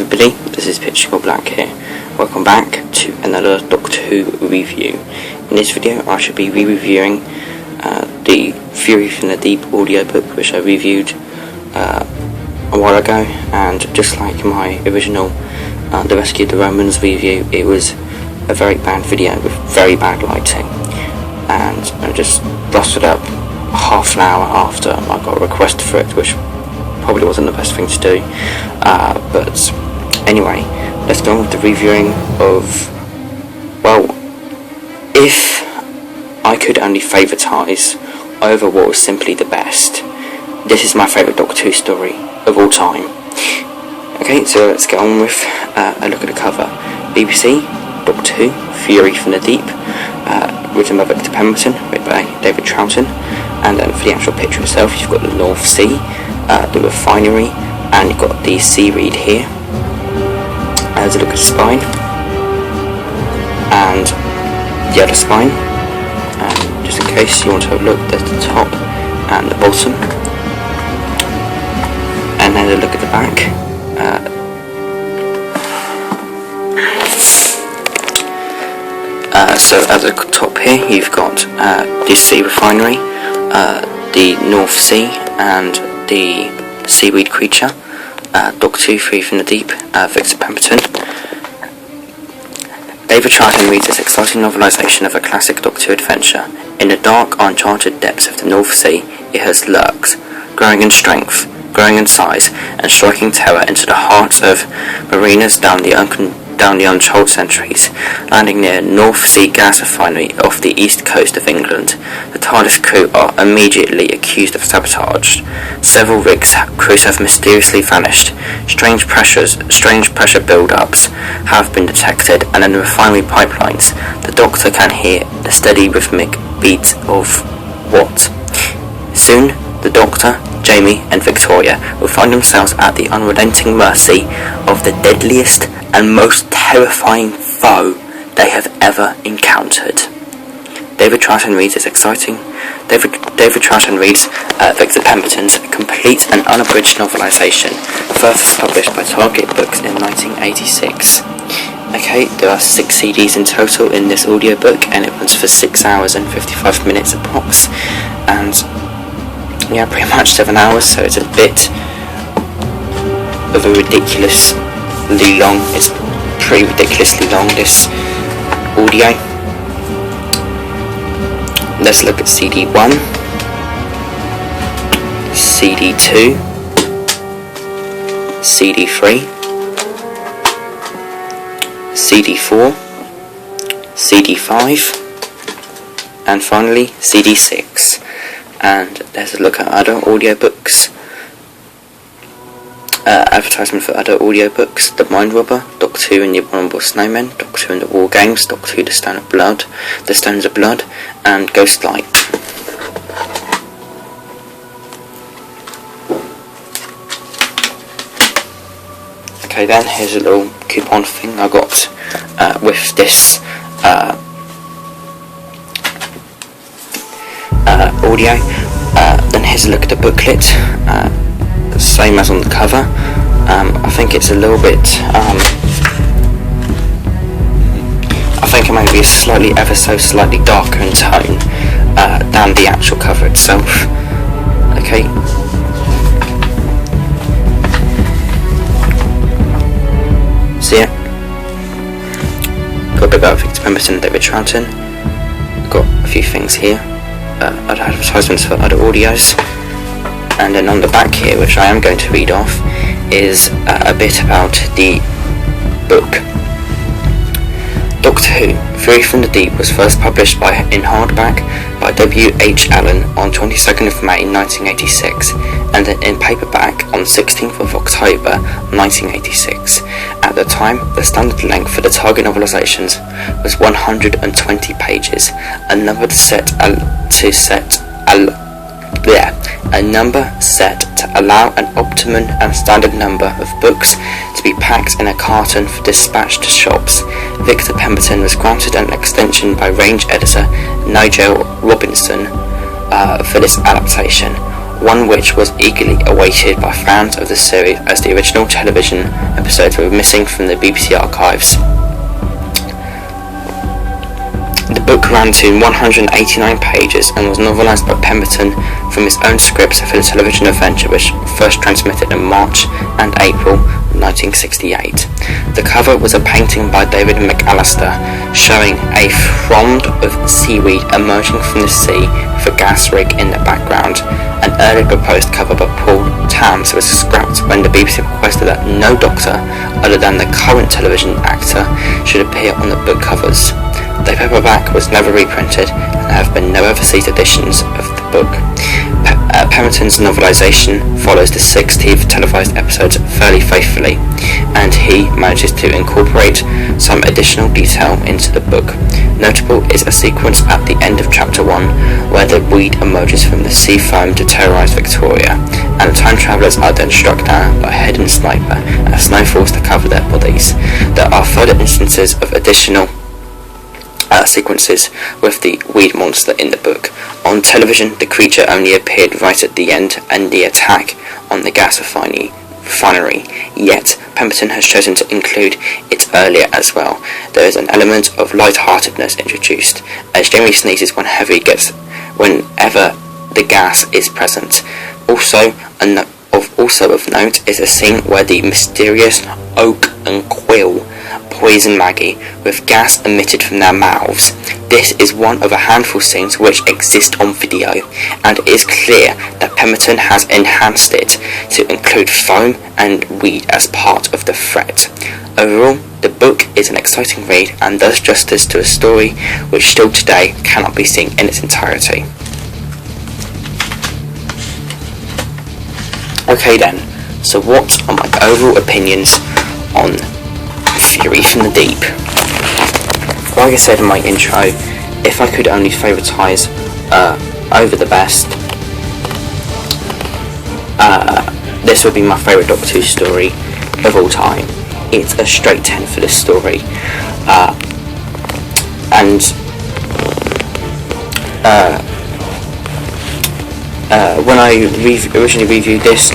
everybody, this is Picture Black here. Welcome back to another Doctor Who review. In this video I should be re-reviewing the Fury from the Deep audiobook, which I reviewed a while ago, and just like my original The Rescue of the Romans review, it was a very bad video with very bad lighting, and I just busted up half an hour after I got a request for it, which probably wasn't the best thing to do, but anyway, let's go on with the reviewing of, well, if I could only favoritise over what was simply the best, this is my favourite Doctor Who story of all time. Okay, so let's get on with a look at the cover. BBC, Doctor Who, Fury from the Deep, written by Victor Pemberton, written by David Troughton, and then for the actual picture itself, you've got the North Sea, the refinery, and you've got the seaweed here. As a look at the spine, and the other spine, and just in case you want to have a look, there's the top and the bottom, and then a look at the back. So at the top here you've got the sea refinery, the North Sea, and the seaweed creature, Doctor Who, Fury from the Deep, Victor Pemberton. David Troughton reads this exciting novelisation of a classic Doctor Who adventure. In the dark, uncharted depths of the North Sea, it has lurked, growing in strength, growing in size, and striking terror into the hearts of mariners down the untold centuries. Landing near North Sea gas refinery off the east coast of England, the TARDIS crew are immediately accused of sabotage. Several crews have mysteriously vanished. Strange pressure build-ups have been detected, and in the refinery pipelines, the Doctor can hear the steady rhythmic beat of what? Soon, the Doctor, Jamie, and Victoria will find themselves at the unrelenting mercy of the deadliest and most terrifying foe they have ever encountered. David Troughton reads Victor Pemberton's complete and unabridged novelisation, first published by Target Books in 1986. Okay, there are 6 CDs in total in this audiobook, and it runs for 6 hours and 55 minutes approx, and yeah, pretty much 7 hours, so it's a bit of a ridiculously long, it's pretty ridiculously long, this audio. Let's look at CD 1, CD 2, CD 3, CD 4, CD 5, and finally CD 6. And let's look at other audiobooks. Advertisement for other audiobooks: The Mind Robber, Doctor Who and the Abominable Snowmen, Doctor Who and the War Games, Doctor Who, The Stones of Blood, and Ghostlight. Okay then, here's a little coupon thing I got with this audio. Then here's a look at the booklet, same as on the cover. I think it's a little bit, I think it might be ever so slightly darker in tone than the actual cover itself. Okay. See it? Got a bit about Victor Pemberton and David Troughton. Got a few things here. Other advertisements for other audios, and then on the back here, which I am going to read off, is a bit about the book. Doctor Who, Fury from the Deep was first published in hardback by W.H. Allen on 22nd of May 1986, and then in paperback on 16th of October 1986. At the time, the standard length for the Target novelisations was 120 pages, a number set to allow an optimum and standard number of books to be packed in a carton for dispatch to shops. Victor Pemberton was granted an extension by range editor Nigel Robinson for this adaptation. one which was eagerly awaited by fans of the series, as the original television episodes were missing from the BBC archives. The book ran to 189 pages and was novelised by Pemberton from his own scripts for the television adventure, which first transmitted in March and April 1968. The cover was a painting by David McAllister showing a frond of seaweed emerging from the sea with a gas rig in the background. An early proposed cover by Paul Tams was scrapped when the BBC requested that no Doctor other than the current television actor should appear on the book covers. The paperback was never reprinted, and there have been no overseas editions of the book. Pemberton's novelisation follows the 16th televised episodes fairly faithfully, and he manages to incorporate some additional detail into the book. Notable is a sequence at the end of Chapter 1 where the weed emerges from the sea foam to terrorise Victoria, and the time travellers are then struck down by a hidden sniper as snow falls to cover their bodies. There are further instances of additional sequences with the weed monster in the book. On television, the creature only appeared right at the end and the attack on the gas refinery, yet Pemberton has chosen to include it earlier as well. There is an element of light-heartedness introduced, as Jamie sneezes whenever the gas is present. Also of note is a scene where the mysterious Oak and Quill poison Maggie with gas emitted from their mouths. This is one of a handful of scenes which exist on video, and it is clear that Pemberton has enhanced it to include foam and weed as part of the threat. Overall, the book is an exciting read and does justice to a story which still today cannot be seen in its entirety. Okay then, so what are my overall opinions on Fury from the Deep? Like I said in my intro, if I could only favoritise over the best, this would be my favourite Doctor Who story of all time. It's a straight 10 for this story, when I originally reviewed this,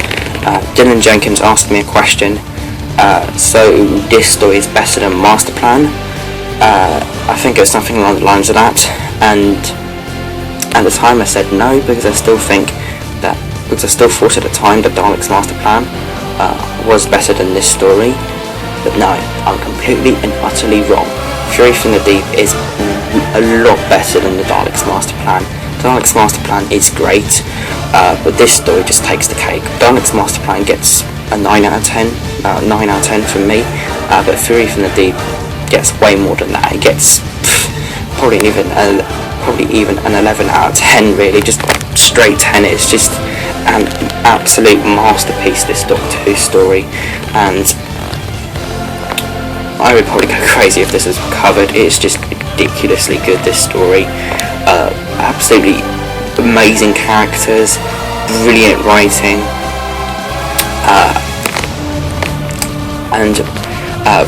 Dylan Jenkins asked me a question, so this story is better than Master Plan. I think it was something along the lines of that, and at the time I said no, because I still thought at the time that Dalek's Master Plan was better than this story, but no, I'm completely and utterly wrong. Fury from the Deep is a lot better than the Dalek's Master Plan. Dalek's Master Plan is great, but this story just takes the cake. Dalek's Master Plan gets a 9 out of 10 from me, but Fury from the Deep gets way more than that. It gets probably even an 11 out of 10, really, just straight 10. It's just an absolute masterpiece, this Doctor Who story, and I would probably go crazy if this was covered. It's just ridiculously good, this story. Absolutely amazing characters, brilliant writing, and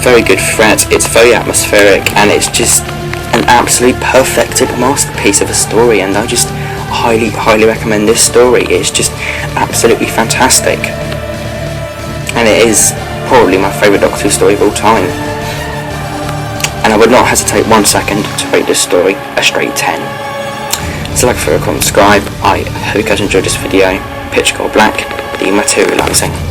very good threat. It's very atmospheric, and it's just an absolutely perfected masterpiece of a story, and I just highly recommend this story. It's just absolutely fantastic, and it is probably my favourite Doctor Who story of all time, and I would not hesitate 1 second to rate this story a straight 10. So like, favorite, comment, subscribe. I hope you guys enjoyed this video. Picture Gold Black, dematerialising.